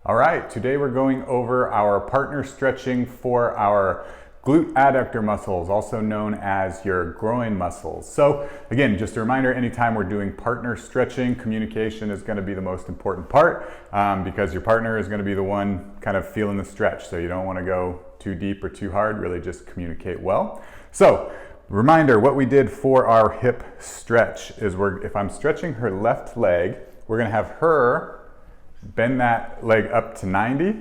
All right, today we're going over our partner stretching for our glute adductor muscles, also known as your groin muscles. So again, just a reminder, anytime we're doing partner stretching, communication is going to be the most important part because your partner is going to be the one kind of feeling the stretch. So you don't want to go too deep or too hard, really just communicate well. So reminder, what we did for our hip stretch is if I'm stretching her left leg, we're going to have her bend that leg up to 90,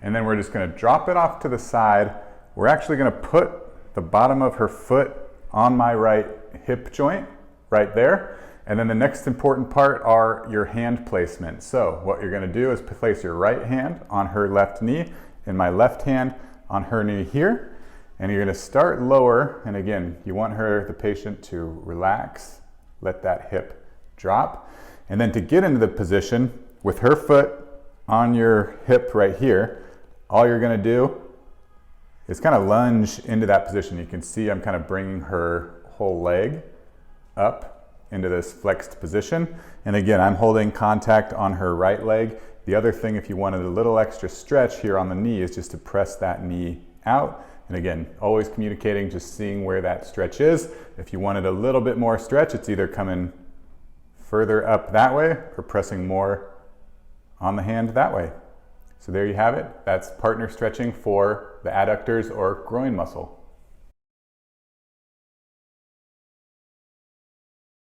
and then we're just going to drop it off to the side. We're actually going to put the bottom of her foot on my right hip joint right there. And then the next important part are your hand placement. So what you're going to do is place your right hand on her left knee and my left hand on her knee here. And you're going to start lower. And again, you want the patient to relax, let that hip drop. And then to get into the position, with her foot on your hip right here, all you're going to do is kind of lunge into that position. You can see I'm kind of bringing her whole leg up into this flexed position. And again, I'm holding contact on her right leg. The other thing, if you wanted a little extra stretch here on the knee, is just to press that knee out. And again, always communicating, just seeing where that stretch is. If you wanted a little bit more stretch, it's either coming further up that way or pressing more on the hand that way. So there you have it. That's partner stretching for the adductors or groin muscle.